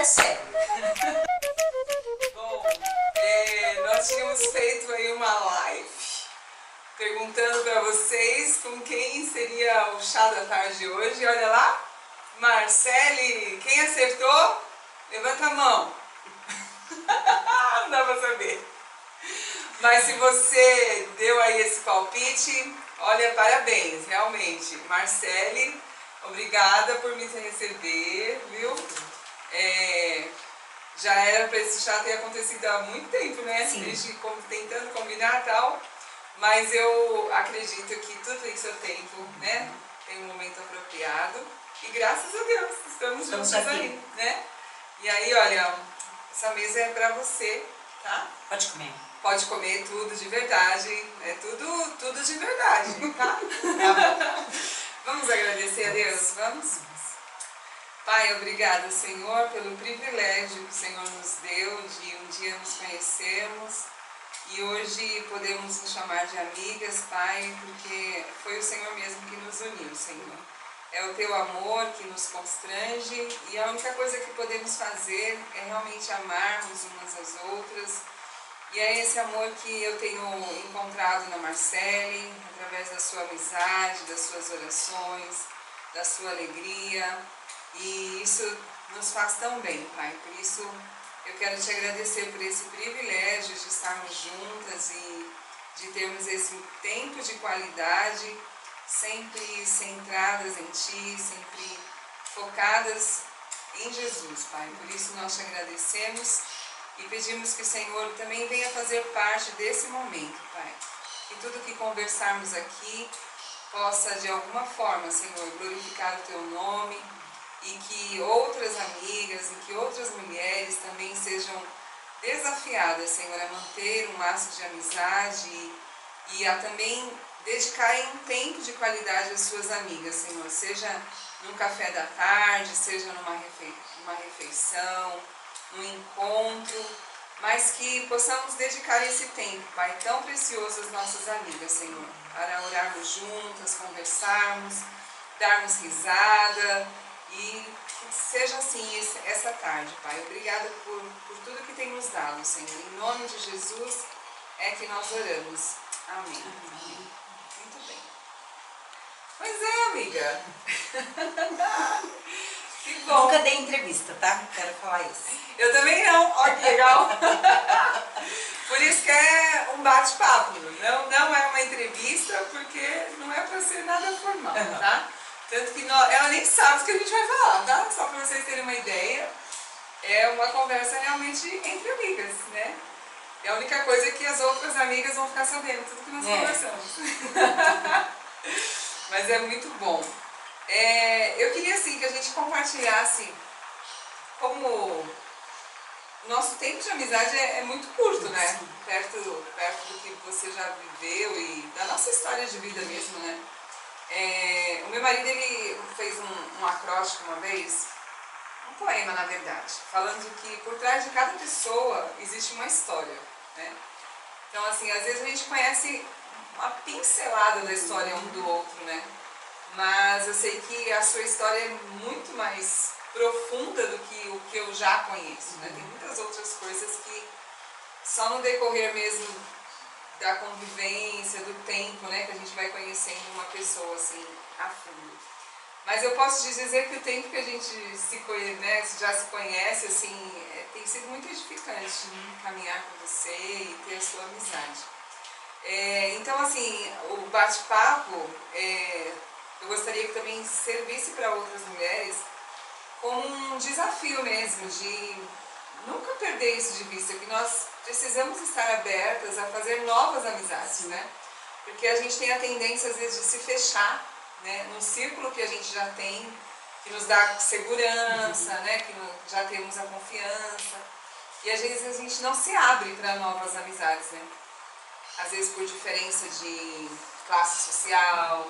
sério. Bom, nós tínhamos feito aí uma live perguntando para vocês com quem seria o chá da tarde hoje. Olha lá, Marcele, quem acertou? Levanta a mão. Não dá para saber. Mas se você deu aí esse palpite, olha, parabéns, realmente. Marcele, obrigada por me receber, viu? Já era para esse chá ter acontecido há muito tempo, né? Sim. A gente tentando combinar e tal. Mas eu acredito que tudo tem seu tempo, né? Tem um momento apropriado. E graças a Deus, estamos juntos aí, né? E aí, olha, essa mesa é para você, tá? Pode comer. Pode comer tudo de verdade, é tudo de verdade, tá? Vamos agradecer a Deus? Vamos? Pai, obrigada, Senhor, pelo privilégio que o Senhor nos deu de um dia nos conhecermos e hoje podemos nos chamar de amigas, Pai, porque foi o Senhor mesmo que nos uniu, Senhor. É o Teu amor que nos constrange e a única coisa que podemos fazer é realmente amarmos umas às outras. E é esse amor que eu tenho encontrado na Marcele, através da sua amizade, das suas orações, da sua alegria. E isso nos faz tão bem, Pai. Por isso eu quero te agradecer por esse privilégio de estarmos juntas e de termos esse tempo de qualidade, sempre centradas em Ti, sempre focadas em Jesus, Pai. Por isso nós te agradecemos. E pedimos que o Senhor também venha fazer parte desse momento, Pai. Que tudo que conversarmos aqui possa, de alguma forma, Senhor, glorificar o Teu nome e que outras amigas e que outras mulheres também sejam desafiadas, Senhor, a manter um laço de amizade e a também dedicarem um tempo de qualidade às suas amigas, Senhor. Seja num café da tarde, seja numa refeição, no encontro, mas que possamos dedicar esse tempo, Pai, tão precioso às nossas amigas, Senhor, para orarmos juntas, conversarmos, darmos risada e que seja assim essa tarde, Pai. Obrigada por tudo que tem nos dado, Senhor. Em nome de Jesus é que nós oramos. Amém. Muito bem. Pois é, amiga. Que bom. Nunca dei entrevista, tá? Quero falar isso. Eu também não, olha que legal. Por isso que é um bate-papo, não é uma entrevista, porque não é para ser nada formal, tá? Tanto que ela nem sabe o que a gente vai falar, tá? Só para vocês terem uma ideia, é uma conversa realmente entre amigas, né? É a única coisa que as outras amigas vão ficar sabendo, tudo que nós conversamos. Mas é muito bom. Eu queria assim que a gente compartilhasse como o nosso tempo de amizade é muito curto, né? Perto do que você já viveu e da nossa história de vida mesmo, né? O meu marido, ele fez um acróstico uma vez, um poema na verdade, falando que por trás de cada pessoa existe uma história, né? Então assim, às vezes a gente conhece uma pincelada da história um do outro, né? Mas eu sei que a sua história é muito mais profunda do que o que eu já conheço, né? Tem muitas outras coisas que só no decorrer mesmo da convivência, do tempo, né, que a gente vai conhecendo uma pessoa assim a fundo. Mas eu posso te dizer que o tempo que a gente já se conhece, assim, tem sido muito edificante caminhar com você e ter a sua amizade. Então, assim, o bate-papo, eu gostaria que também servisse para outras mulheres como um desafio mesmo, de nunca perder isso de vista, que nós precisamos estar abertas a fazer novas amizades, né? Porque a gente tem a tendência, às vezes, de se fechar, né, num círculo que a gente já tem, que nos dá segurança, né, que já temos a confiança, e às vezes a gente não se abre para novas amizades, né? Às vezes por diferença de classe social,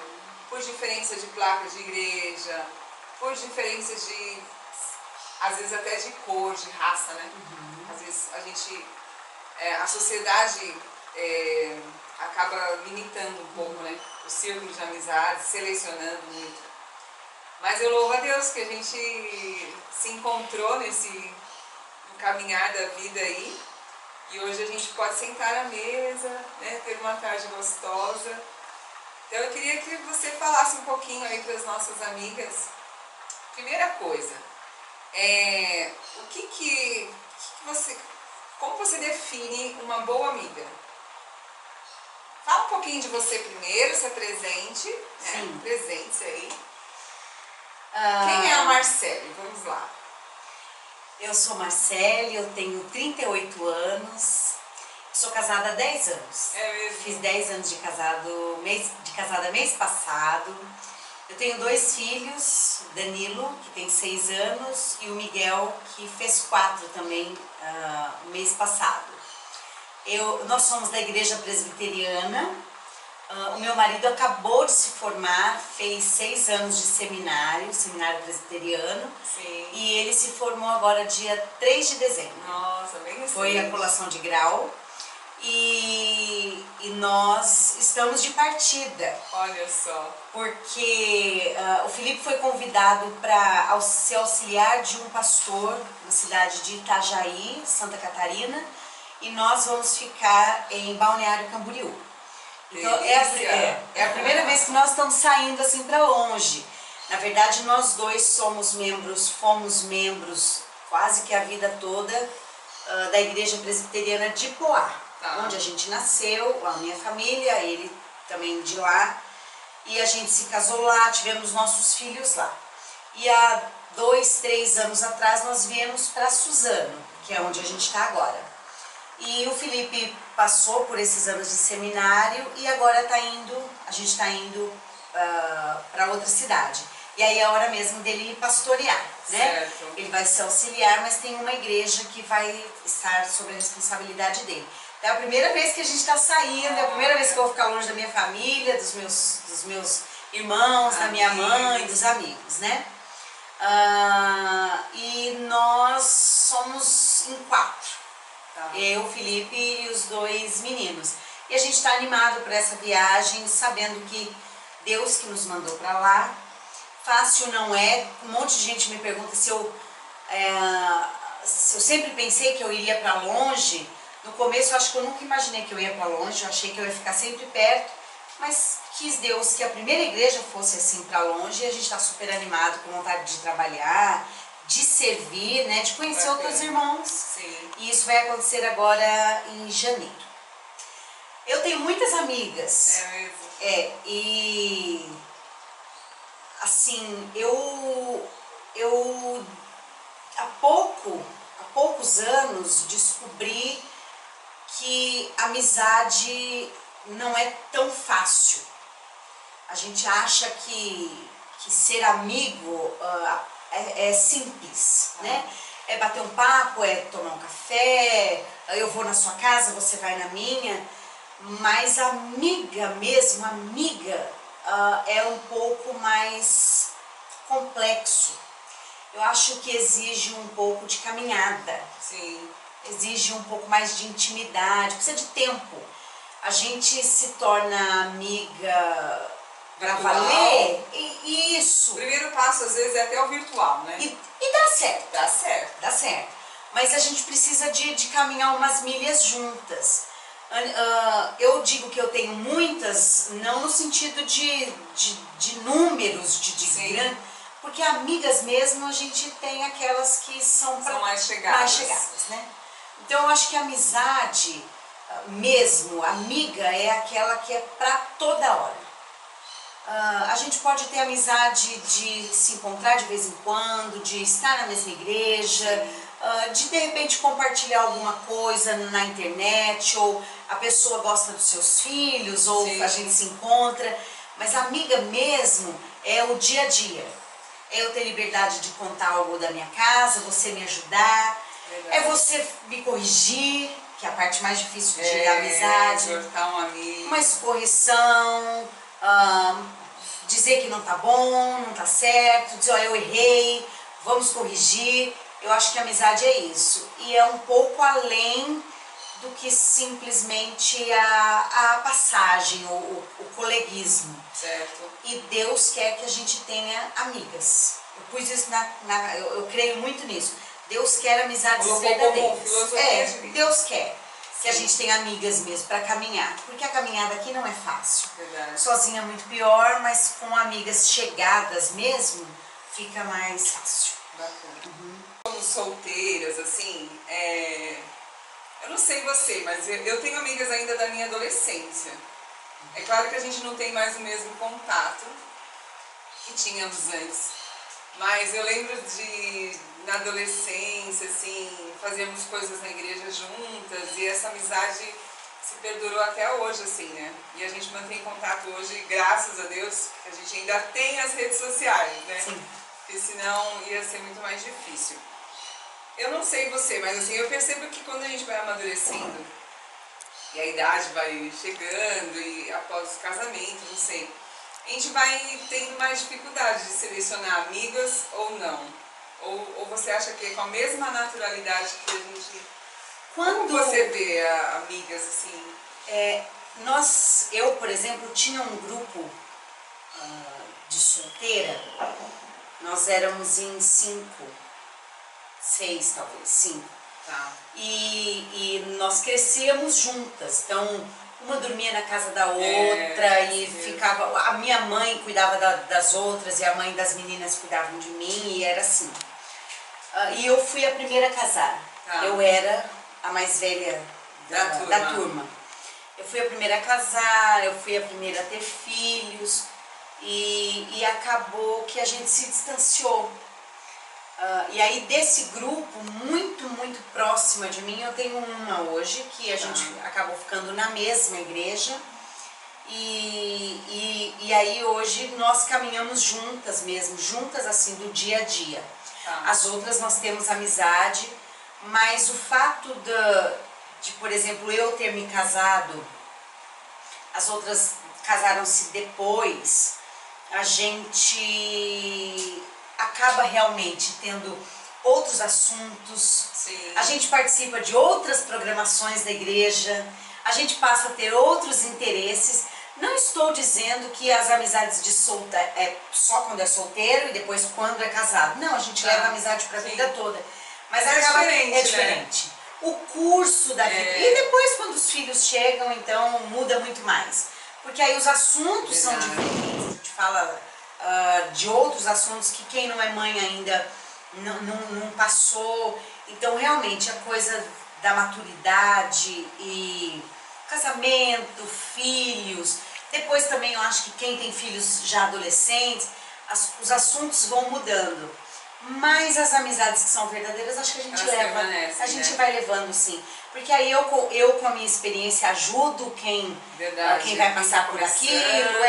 por diferença de placa de igreja, por diferença de, às vezes até de cor, de raça, né? Às vezes a gente, a sociedade acaba limitando um pouco, né, o círculo de amizades, selecionando muito. Mas eu louvo a Deus que a gente se encontrou nesse caminhar da vida aí. E hoje a gente pode sentar à mesa, né, ter uma tarde gostosa. Então eu queria que você falasse um pouquinho aí para as nossas amigas. Primeira coisa, como você define uma boa amiga? Fala um pouquinho de você primeiro, se apresente, né? Sim. Presente aí. Quem é a Marcele? Vamos lá. Eu sou Marcele, eu tenho 38 anos, sou casada há 10 anos. É mesmo? Fiz 10 anos de casada mês passado. Eu tenho 2 filhos, Danilo, que tem 6 anos, e o Miguel, que fez 4 também mês passado. Nós somos da igreja presbiteriana. O meu marido acabou de se formar, fez 6 anos de seminário presbiteriano. Sim. E ele se formou agora dia 3 de dezembro. Nossa, bem recente. Foi a colação de grau. E nós estamos de partida. Olha só. Porque o Felipe foi convidado para ser auxiliar de um pastor na cidade de Itajaí, Santa Catarina. E nós vamos ficar em Balneário Camboriú. Então é a primeira vez que nós estamos saindo assim para longe. Na verdade, nós dois fomos membros quase que a vida toda da igreja presbiteriana de Poá, onde a gente nasceu, a minha família, ele também de lá. E a gente se casou lá, tivemos nossos filhos lá. E há 2, 3 anos atrás nós viemos para Suzano, que é onde a gente está agora. E o Felipe passou por esses anos de seminário e agora a gente está indo para outra cidade. E aí é a hora mesmo dele pastorear, né? Certo. Ele vai ser auxiliar, mas tem uma igreja que vai estar sob a responsabilidade dele. É a primeira vez que a gente está saindo, é a primeira vez que eu vou ficar longe da minha família, dos meus irmãos, da minha mãe, dos amigos, né? E nós somos em 4. Eu, Felipe e os 2 meninos. E a gente está animado por essa viagem, sabendo que Deus que nos mandou para lá. Fácil não é. Um monte de gente me pergunta se eu sempre pensei que eu iria para longe. No começo eu acho que eu nunca imaginei que eu ia para longe, eu achei que eu ia ficar sempre perto. Mas quis Deus que a primeira igreja fosse assim para longe, e a gente está super animado, com vontade de trabalhar, de servir, né, de conhecer outros irmãos. Sim. E isso vai acontecer agora em janeiro. Eu tenho muitas amigas. É mesmo? E assim, eu há poucos anos descobri que amizade não é tão fácil. A gente acha que ser amigo é simples, né? É bater um papo, é tomar um café, eu vou na sua casa, você vai na minha. Mas amiga mesmo, é um pouco mais complexo. Eu acho que exige um pouco de caminhada. Sim. Exige um pouco mais de intimidade, precisa de tempo. A gente se torna amiga pra valer. Isso. O primeiro passo, às vezes, é até o virtual, né? E dá certo. Dá certo. Dá certo. Mas a gente precisa de caminhar umas milhas juntas. Eu digo que eu tenho muitas, não no sentido de números, de grande, porque amigas mesmo a gente tem aquelas que são mais chegadas. Né? Então eu acho que a amizade mesmo, amiga, é aquela que é pra toda hora. A gente pode ter amizade de se encontrar de vez em quando, de estar na mesma igreja, de repente compartilhar alguma coisa na internet, ou a pessoa gosta dos seus filhos, ou a gente se encontra. Mas amiga mesmo é o dia a dia. É eu ter liberdade de contar algo da minha casa, você me ajudar, é você me corrigir, que é a parte mais difícil da amizade. Exortar um amigo. Uma correção, dizer que não tá bom, não tá certo, dizer, ó, eu errei, vamos corrigir. Eu acho que a amizade é isso. E é um pouco além do que simplesmente a passagem, o coleguismo. Certo. E Deus quer que a gente tenha amigas. Eu pus isso eu creio muito nisso. Deus quer amizades verdadeiras. Como filosofia de vida. Deus quer que a gente tenha amigas mesmo para caminhar. Porque a caminhada aqui não é fácil. Verdade. Sozinha é muito pior, mas com amigas chegadas mesmo, fica mais fácil. Bacana. Como solteiras, assim, eu não sei você, mas eu tenho amigas ainda da minha adolescência. É claro que a gente não tem mais o mesmo contato que tínhamos antes, mas eu lembro na adolescência, assim, fazíamos coisas na igreja juntas e essa amizade se perdurou até hoje, assim, né? E a gente mantém contato hoje, graças a Deus, que a gente ainda tem as redes sociais, né? Sim. Porque senão ia ser muito mais difícil. Eu não sei você, mas assim, eu percebo que quando a gente vai amadurecendo e a idade vai chegando e após o casamento, não sei, a gente vai tendo mais dificuldade de selecionar amigas ou não? Ou você acha que é com a mesma naturalidade que a gente... Como você vê amigas assim? Eu, por exemplo, tinha um grupo de solteira, nós éramos em 5, 6 talvez, 5. Tá. E nós crescíamos juntas, então uma dormia na casa da outra e ficava... A minha mãe cuidava das outras e a mãe das meninas cuidavam de mim e era assim. E eu fui a primeira a casar. Tá. Eu era a mais velha da turma. Eu fui a primeira a casar, eu fui a primeira a ter filhos e acabou que a gente se distanciou. E aí desse grupo, muito próxima de mim, eu tenho uma hoje, que a gente acabou ficando na mesma igreja. E aí hoje nós caminhamos juntas mesmo, juntas assim do dia a dia. As outras nós temos amizade, mas o fato de, por exemplo, eu ter me casado, as outras casaram-se depois, a gente acaba realmente tendo outros assuntos. Sim. A gente participa de outras programações da igreja, a gente passa a ter outros interesses. Não estou dizendo que as amizades de solta é só quando é solteiro e depois quando é casado. Não, a gente leva a amizade para a vida toda. Mas acaba é diferente. Né? O curso da vida. E depois quando os filhos chegam, então muda muito mais. Porque aí os assuntos são diferentes. A gente fala de outros assuntos que quem não é mãe ainda não passou. Então realmente a coisa da maturidade e casamento, filhos. Depois também eu acho que quem tem filhos já adolescentes, os assuntos vão mudando. Mas as amizades que são verdadeiras, acho que a gente leva, a gente vai levando sim. Porque aí eu com a minha experiência ajudo quem vai passar por aquilo,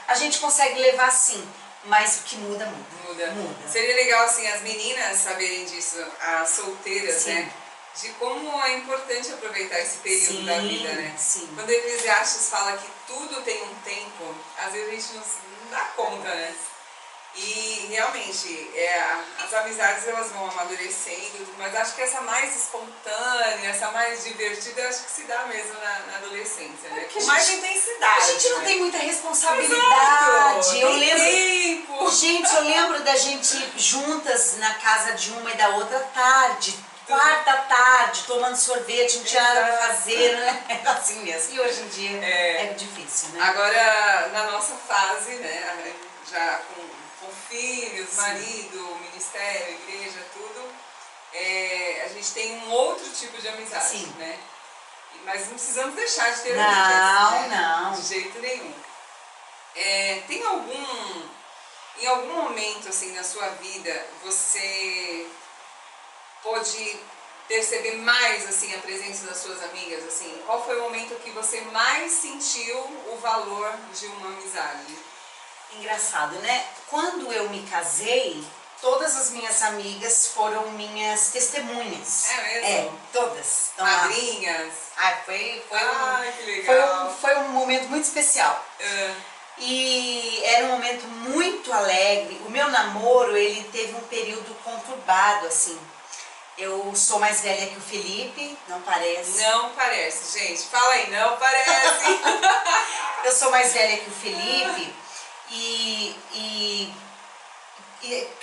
a gente consegue levar sim. Mas o que muda. Seria legal assim as meninas saberem disso, as solteiras, sim. né? De como é importante aproveitar esse período da vida, né? Sim. Quando Eclesiastes fala que tudo tem um tempo, às vezes a gente não dá conta, né? E realmente, as amizades elas vão amadurecendo, mas acho que essa mais espontânea, essa mais divertida, acho que se dá mesmo na adolescência, né? Com mais intensidade. A gente não tem muita responsabilidade. Exato, eu lembro, tempo. Gente, eu lembro da gente juntas na casa de uma e da outra tarde. Quarta tarde, tomando sorvete, não tinha nada pra fazer, né? Era assim mesmo. E hoje em dia é difícil, né? Agora, na nossa fase, né? Já com filhos, marido, ministério, igreja, tudo, a gente tem um outro tipo de amizade, né? Mas não precisamos deixar de ter amigas, né? Não. De jeito nenhum. Tem em algum momento, assim, na sua vida, você pode perceber mais assim a presença das suas amigas, assim? Qual foi o momento que você mais sentiu o valor de uma amizade? Engraçado, né? Quando eu me casei, todas as minhas amigas foram minhas testemunhas. É mesmo? Todas. Então, madrinhas? Que legal. Foi um momento muito especial. E era um momento muito alegre. O meu namoro, ele teve um período conturbado, assim. Eu sou mais velha que o Felipe, não parece. Não parece, gente. Fala aí, não parece. Eu sou mais velha que o Felipe e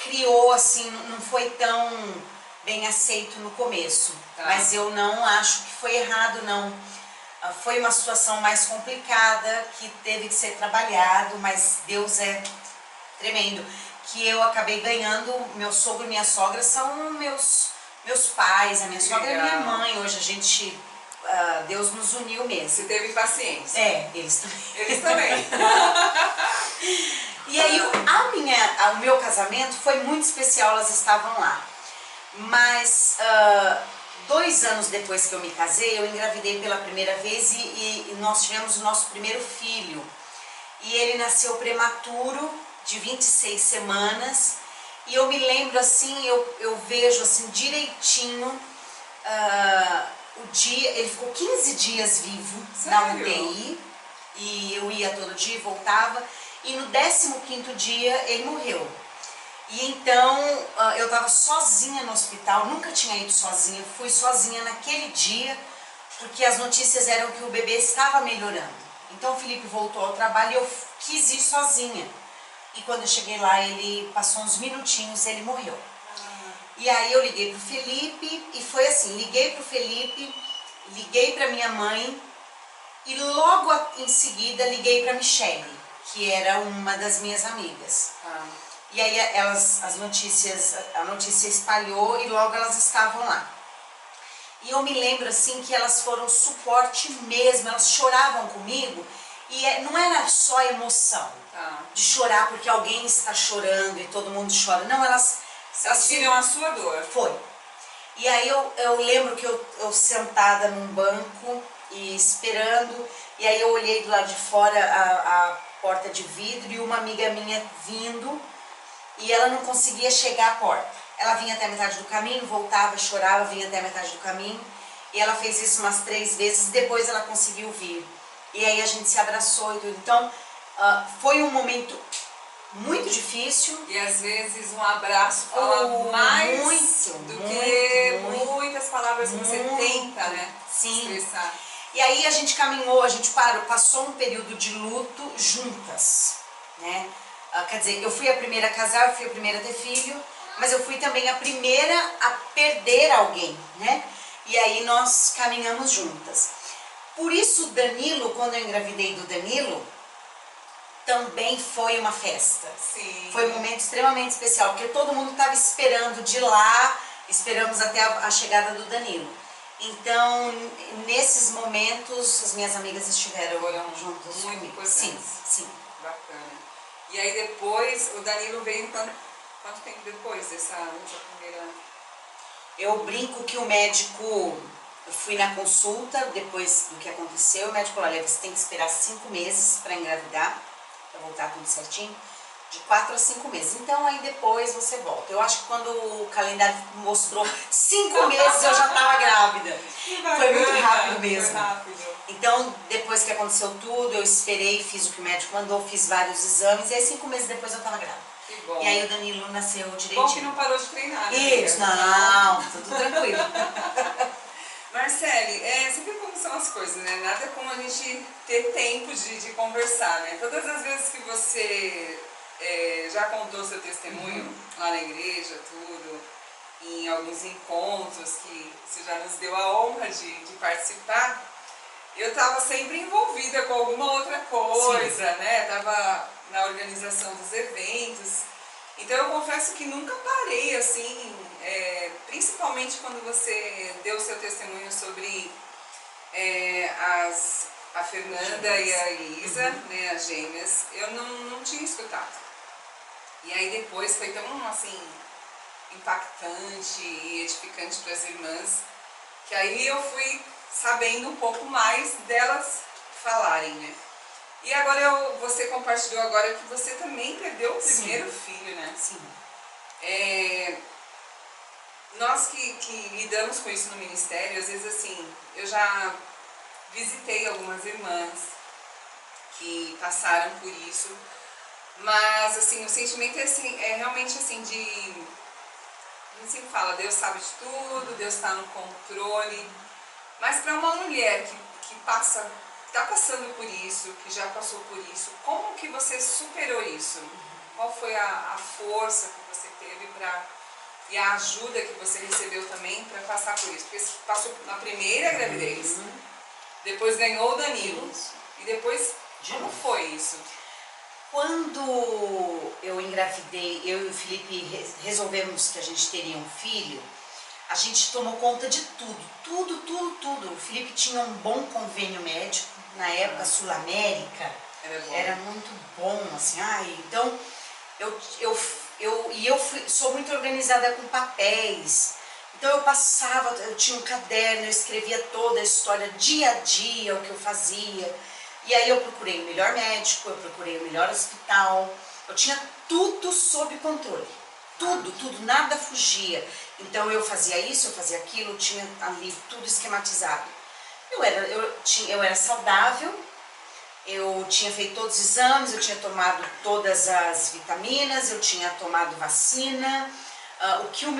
criou assim, não foi tão bem aceito no começo. Tá. Mas eu não acho que foi errado, não. Foi uma situação mais complicada, que teve que ser trabalhado, mas Deus é tremendo. Que eu acabei ganhando, meu sogro e minha sogra são meus pais, a minha sogra é minha mãe. Hoje a gente, Deus nos uniu mesmo. Você teve paciência. É, eles também. Eles também. E aí o meu casamento foi muito especial, elas estavam lá. Mas 2 anos depois que eu me casei, eu engravidei pela primeira vez e nós tivemos o nosso primeiro filho. E ele nasceu prematuro, de 26 semanas. E eu me lembro assim, eu vejo assim direitinho o dia, ele ficou 15 dias vivo. Sério? Na UTI. E eu ia todo dia e voltava. E no 15º dia ele morreu. E então eu estava sozinha no hospital, nunca tinha ido sozinha, fui sozinha naquele dia, porque as notícias eram que o bebê estava melhorando. Então o Felipe voltou ao trabalho e eu quis ir sozinha. E quando eu cheguei lá, ele passou uns minutinhos e ele morreu. E aí eu liguei pro Felipe e foi assim, liguei pro Felipe, liguei pra minha mãe e logo em seguida liguei pra Michele, que era uma das minhas amigas. E aí a notícia espalhou e logo elas estavam lá. E eu me lembro assim que elas foram suporte mesmo, elas choravam comigo e não era só emoção de chorar porque alguém está chorando e todo mundo chora. Não, elas tiram a sua dor. Foi. E aí eu lembro que eu sentada num banco e esperando, e aí eu olhei do lado de fora a porta de vidro e uma amiga minha vindo e ela não conseguia chegar à porta. Ela vinha até a metade do caminho, voltava, chorava, vinha até a metade do caminho e ela fez isso umas 3 vezes, depois ela conseguiu vir. E aí a gente se abraçou e tudo. Então foi um momento muito difícil. E às vezes um abraço fala mais do que muitas palavras que você tenta, né? Sim. Expressar. E aí a gente caminhou, a gente passou um período de luto juntas, né? Quer dizer, eu fui a primeira a casar, eu fui a primeira a ter filho, mas eu fui também a primeira a perder alguém, né? E aí nós caminhamos juntas. Por isso o Danilo, quando eu engravidei do Danilo, também foi uma festa. Sim. Foi um momento extremamente especial, porque todo mundo estava esperando de lá, esperamos até a chegada do Danilo. Então, nesses momentos, as minhas amigas estiveram juntas muito comigo. importantes. Sim, sim. Bacana. E aí depois, o Danilo veio quanto tempo depois dessa primeira... Eu brinco que o médico, eu fui na consulta, depois do que aconteceu, o médico falou, olha, você tem que esperar 5 meses para engravidar, para voltar tudo certinho, de 4 a 5 meses. Então aí depois você volta. Eu acho que quando o calendário mostrou 5 meses eu já estava grávida. Foi muito rápido mesmo. Foi rápido. Então depois que aconteceu tudo, eu esperei, fiz o que o médico mandou, fiz vários exames e aí 5 meses depois eu estava grávida. Que bom. E aí o Danilo nasceu direitinho. Bom que não parou de treinar, né? Isso, não, tudo tranquilo. Marcele, você viu como são as coisas, né? Nada como a gente ter tempo de conversar, né? Todas as vezes que você já contou seu testemunho lá na igreja, tudo, em alguns encontros que você já nos deu a honra de participar, eu estava sempre envolvida com alguma outra coisa, sim, né? Estava na organização dos eventos. Então eu confesso que nunca parei assim, principalmente quando você deu o seu testemunho sobre a Fernanda e a Isa, né, as gêmeas, eu não tinha escutado. E aí depois foi tão assim, impactante e edificante para as irmãs, que aí eu fui sabendo um pouco mais delas falarem, né? E agora você compartilhou agora que você também perdeu o primeiro filho, né? Sim. Nós que lidamos com isso no ministério, às vezes assim, eu já visitei algumas irmãs que passaram por isso, mas assim, o sentimento é realmente assim a gente sempre fala, Deus sabe de tudo, Deus está no controle. Mas para uma mulher que está passando por isso, que já passou por isso, como que você superou isso? Qual foi a força que você teve e a ajuda que você recebeu também para passar por isso? Porque você passou na primeira gravidez, depois ganhou o Danilo, e depois, como foi isso? Quando eu engravidei, eu e o Felipe resolvemos que a gente teria um filho, a gente tomou conta de tudo. O Felipe tinha um bom convênio médico, na época Sul-América, era muito bom, assim, então sou muito organizada com papéis, então eu tinha um caderno, eu escrevia toda a história, dia a dia, o que eu fazia, e aí eu procurei o melhor médico, eu procurei o melhor hospital, eu tinha tudo sob controle, tudo, nada fugia. Então eu fazia isso, eu fazia aquilo, eu tinha ali tudo esquematizado. Eu era saudável, eu tinha feito todos os exames, eu tinha tomado todas as vitaminas, eu tinha tomado vacina. O que o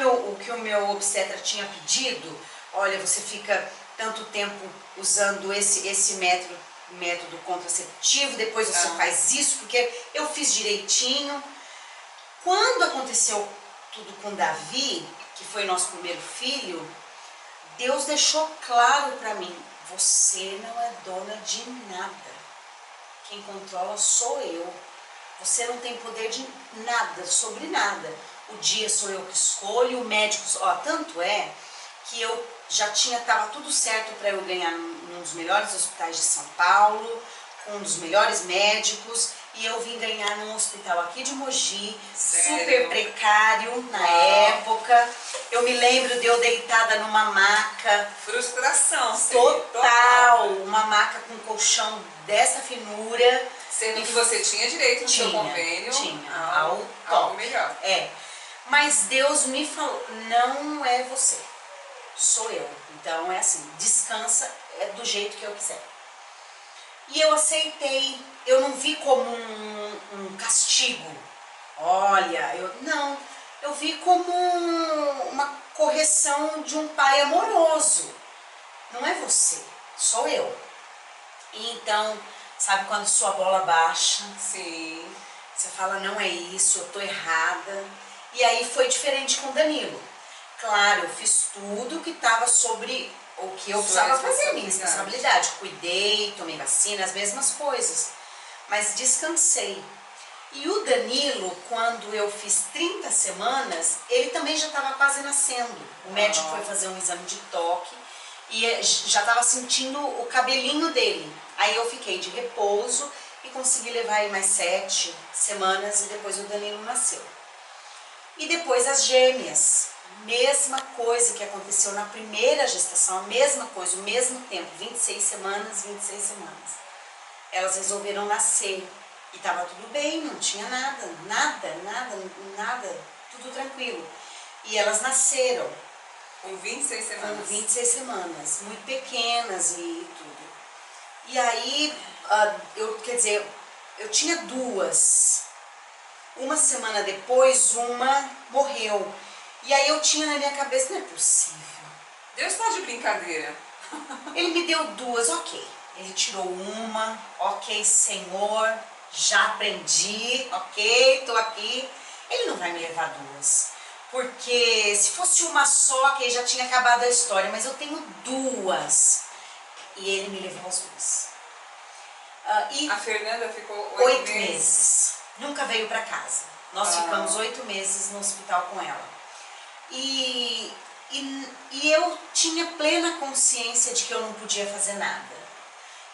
meu obstetra tinha pedido, olha, você fica tanto tempo usando esse método contraceptivo, depois você faz isso, porque eu fiz direitinho. Quando aconteceu tudo com Davi, que foi nosso primeiro filho, Deus deixou claro para mim, você não é dona de nada. Quem controla sou eu. Você não tem poder de nada, sobre nada. O dia sou eu que escolho, o médico... tanto é que eu já estava tudo certo para eu ganhar num dos melhores hospitais de São Paulo, com um dos melhores médicos, e eu vim ganhar num hospital aqui de Mogi, super precário na época. Eu me lembro de eu deitada numa maca. Frustração, total. Uma maca com colchão dessa finura. Sendo que você tinha direito no seu convênio algo melhor. Mas Deus me falou, não é você, sou eu. Então é assim, descansa do jeito que eu quiser. E eu aceitei, eu não vi como um castigo. Olha, eu vi como uma correção de um pai amoroso. Não é você, sou eu. E então, sabe quando sua bola baixa? Sim. Você fala, não é isso, eu tô errada. E aí foi diferente com o Danilo. Claro, eu fiz tudo que estava sobre o que eu precisava fazer, minha responsabilidade. Cuidei, tomei vacina, as mesmas coisas. Mas descansei. E o Danilo, quando eu fiz 30 semanas, ele também já estava quase nascendo. O médico foi fazer um exame de toque e já estava sentindo o cabelinho dele. Aí eu fiquei de repouso e consegui levar aí mais 7 semanas e depois o Danilo nasceu. E depois as gêmeas. Mesma coisa que aconteceu na primeira gestação, a mesma coisa, o mesmo tempo, 26 semanas. Elas resolveram nascer e estava tudo bem, não tinha nada, tudo tranquilo. E elas nasceram. Com 26 semanas? Com 26 semanas, muito pequenas e tudo. E aí, eu tinha 2. Uma semana depois, uma morreu. E aí eu tinha na minha cabeça, não é possível. Deus está de brincadeira. Ele me deu 2, ok. Ele tirou uma, ok, Senhor, já aprendi, ok, tô aqui. Ele não vai me levar 2. Porque se fosse uma só, que já tinha acabado a história, mas eu tenho 2. E ele me levou as 2. A Fernanda ficou 8 meses. Nunca veio para casa. Nós ficamos 8 meses no hospital com ela. E eu tinha plena consciência de que eu não podia fazer nada.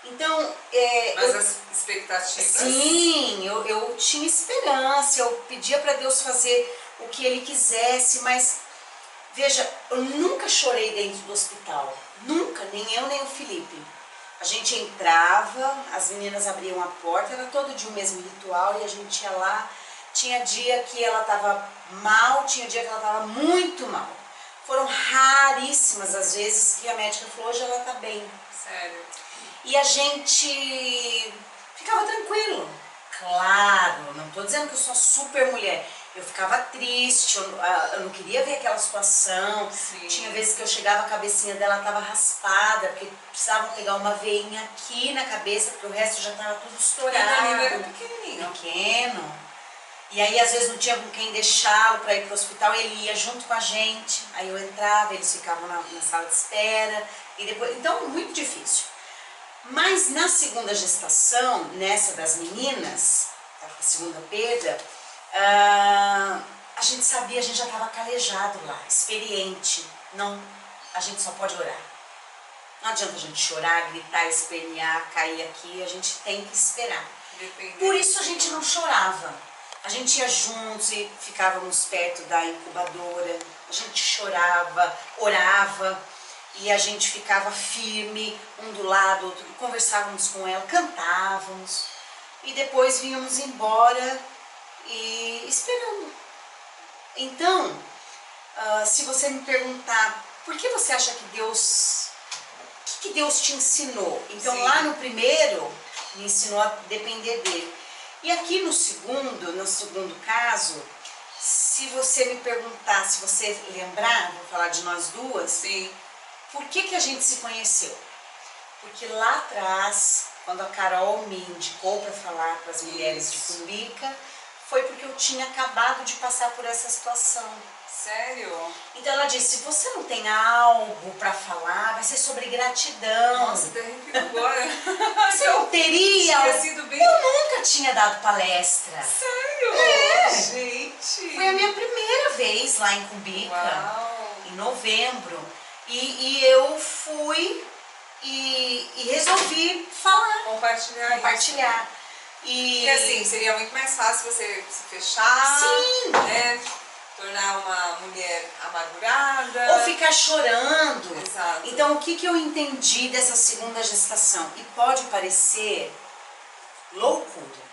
Então... Mas as expectativas... Sim, eu tinha esperança, eu pedia para Deus fazer o que Ele quisesse, mas... Veja, eu nunca chorei dentro do hospital. Nunca, nem eu nem o Felipe. A gente entrava, as meninas abriam a porta, era todo dia o mesmo ritual e a gente ia lá. Tinha dia que ela estava mal, tinha dia que ela estava muito mal. Foram raríssimas as vezes que a médica falou, hoje ela está bem. Sério? E a gente ficava tranquilo. Claro, não estou dizendo que eu sou super mulher. Eu ficava triste, eu não queria ver aquela situação. Sim. Tinha vezes que eu chegava, a cabecinha dela estava raspada, porque precisava pegar uma veinha aqui na cabeça, porque o resto já estava tudo estourado. E o menino era pequenininho. Pequeno. E aí às vezes não tinha com quem deixá-lo para ir para o hospital, ele ia junto com a gente, aí eu entrava, eles ficavam na sala de espera, e depois, então muito difícil. Mas na segunda gestação, nessa das meninas, a segunda perda, a gente sabia, a gente já estava calejado lá, experiente. Não, a gente só pode orar. Não adianta a gente chorar, gritar, espernear, cair aqui, a gente tem que esperar. Por isso a gente não chorava. A gente ia juntos e ficávamos perto da incubadora, a gente chorava, orava e a gente ficava firme, um do lado, outro, conversávamos com ela, cantávamos e depois vínhamos embora e esperando. Então, se você me perguntar, por que você acha que Deus, o que Deus te ensinou? Então Sim. lá no primeiro, me ensinou a depender dele. E aqui no segundo caso, se você me perguntar, se você lembrar, vou falar de nós duas, Sim. por que a gente se conheceu? Porque lá atrás, quando a Carol me indicou para falar para as mulheres de Cumbica, foi porque eu tinha acabado de passar por essa situação. Sério? Então ela disse, se você não tem algo para falar, vai ser sobre gratidão. Nossa, até arrepio agora. Você não teria... Tinha sido bem... Eu nunca tinha dado palestra. Sério? É. Gente! Foi a minha primeira vez lá em Cumbica, Uau. em novembro. E eu fui e resolvi falar, Compartilhar. E assim, seria muito mais fácil você se fechar, Sim. né? Tornar uma mulher amargurada. Ou ficar chorando. Exato. Então, o que eu entendi dessa segunda gestação? E pode parecer loucura,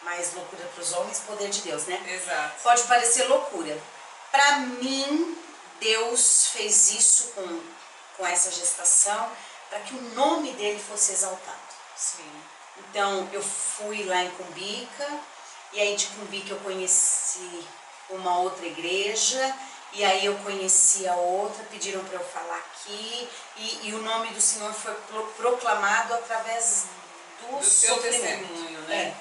mas loucura para os homens, poder de Deus, né? Exato. Pode parecer loucura. Para mim, Deus fez isso com essa gestação para que o nome dele fosse exaltado. Sim. Então, eu fui lá em Cumbica, e aí de Cumbica eu conheci uma outra igreja, e aí eu conheci a outra, pediram para eu falar aqui, e o nome do Senhor foi proclamado através do seu sofrimento. testemunho, né?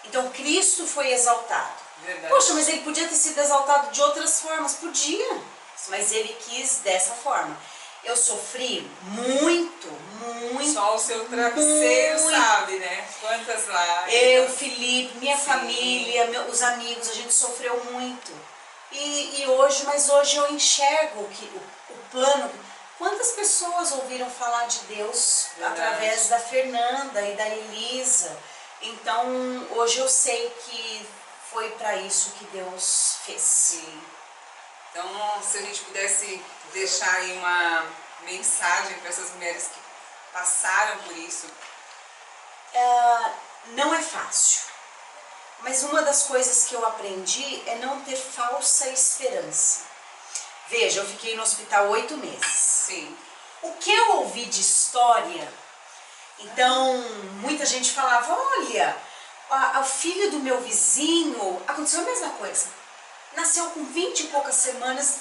Então, Cristo foi exaltado. Verdade. Poxa, mas ele podia ter sido exaltado de outras formas, podia, mas ele quis dessa forma. Eu sofri muito, muito. Só o seu travesseiro muito. Sabe, né? Quantas lágrimas. Eu, Felipe, minha Sim. família, os amigos, a gente sofreu muito. Mas hoje eu enxergo o plano. Quantas pessoas ouviram falar de Deus Verdade. através da Fernanda e da Elisa? Então, hoje eu sei que foi para isso que Deus fez. Sim. Então, se a gente pudesse deixar aí uma mensagem para essas mulheres que passaram por isso. Não é fácil, mas uma das coisas que eu aprendi é não ter falsa esperança. Veja, eu fiquei no hospital 8 meses. Sim. O que eu ouvi de história, então muita gente falava, olha, o filho do meu vizinho, aconteceu a mesma coisa. Nasceu com 20 e poucas semanas,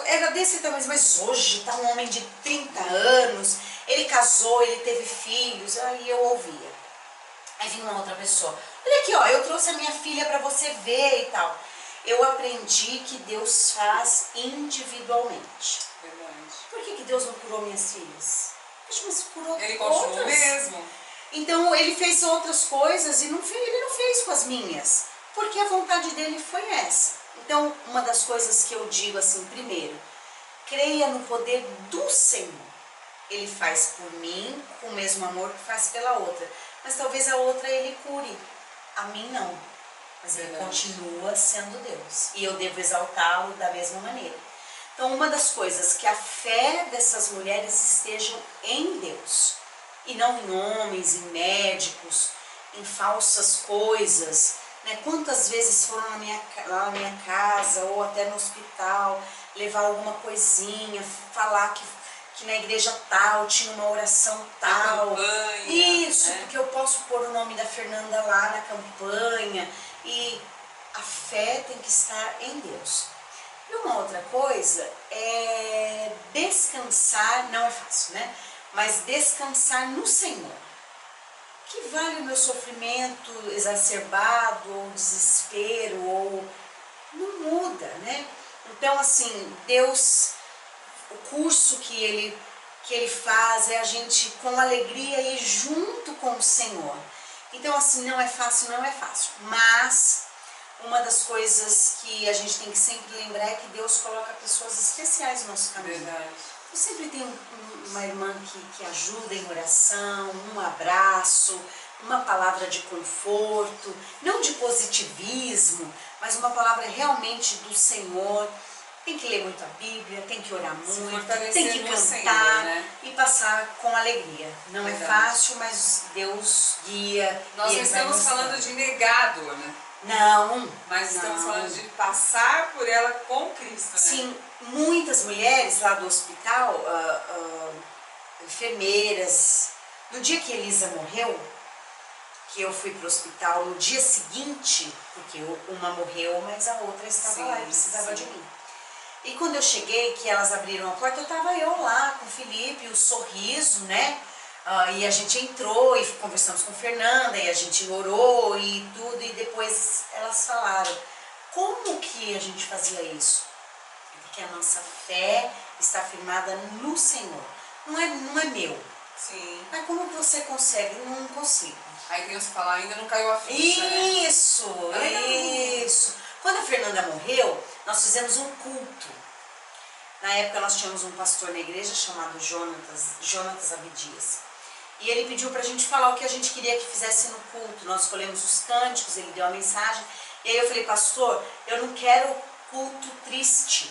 era desse tamanho, mas hoje está um homem de 30 anos, ele casou, ele teve filhos, aí eu ouvia. Aí vinha uma outra pessoa, olha aqui, ó, eu trouxe a minha filha para você ver e tal. Eu aprendi que Deus faz individualmente. Verdade. Por que Deus não curou minhas filhas? Mas curou Ele continuou outras. mesmo. Então ele fez outras coisas e ele não fez com as minhas, porque a vontade dele foi essa. Então, uma das coisas que eu digo assim, primeiro, creia no poder do Senhor. Ele faz por mim com o mesmo amor que faz pela outra. Mas talvez a outra ele cure. A mim não. Mas ele continua sendo Deus. E eu devo exaltá-lo da mesma maneira. Então, uma das coisas, que a fé dessas mulheres estejam em Deus. E não em homens, em médicos, em falsas coisas. Né? Quantas vezes foram lá na minha casa ou até no hospital, levar alguma coisinha, falar que na igreja tal tinha uma oração tal. Campanha, isso, porque eu posso pôr o nome da Fernanda lá na campanha. E a fé tem que estar em Deus. E uma outra coisa é descansar, não é fácil, né? Mas descansar no Senhor. Que vale o meu sofrimento exacerbado, ou desespero, ou não muda, né? Então, assim, Deus, o curso que ele faz é a gente com alegria ir junto com o Senhor. Então, assim, não é fácil, mas uma das coisas que a gente tem que sempre lembrar é que Deus coloca pessoas especiais no nosso caminho. Verdade. Eu sempre tenho uma irmã que ajuda em oração, um abraço, uma palavra de conforto, não de positivismo, mas uma palavra realmente do Senhor. Tem que ler muito a Bíblia, tem que orar muito, tem que cantar, Senhor, né? E passar com alegria. Não Verdade. É fácil, mas Deus guia. Nós não estamos falando de negar a dor, né? Não. Mas estamos falando de passar por ela com Cristo, né? Sim, muitas mulheres lá do hospital, enfermeiras, no dia que Elisa morreu, que eu fui para o hospital, no dia seguinte, porque uma morreu, mas a outra estava lá e precisava de mim. E quando eu cheguei, que elas abriram a porta, estava eu lá com o Felipe, o sorriso, né? E a gente entrou e conversamos com a Fernanda, e a gente orou e tudo, e depois elas falaram, como que a gente fazia isso? Porque a nossa fé está firmada no Senhor, não é meu. Sim. Mas como que você consegue? Não consigo. Aí tem que falar, ainda não caiu a ficha, Isso, né? isso. Quando a Fernanda morreu, nós fizemos um culto. Na época nós tínhamos um pastor na igreja chamado Jonatas Abdias. E ele pediu pra gente falar o que a gente queria que fizesse no culto. Nós escolhemos os cânticos, ele deu a mensagem. E aí eu falei, pastor, eu não quero culto triste.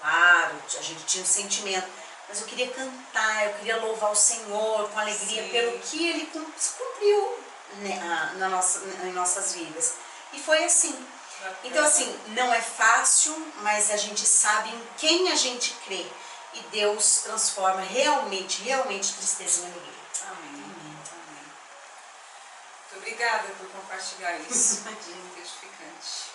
Claro, a gente tinha um sentimento. Mas eu queria cantar, eu queria louvar o Senhor com alegria pelo que Ele cumpriu, né, em nossas vidas. E foi assim. Então, assim, não é fácil, mas a gente sabe em quem a gente crê. E Deus transforma realmente tristeza em alegria. Amém. Muito obrigada por compartilhar isso. Muito edificante.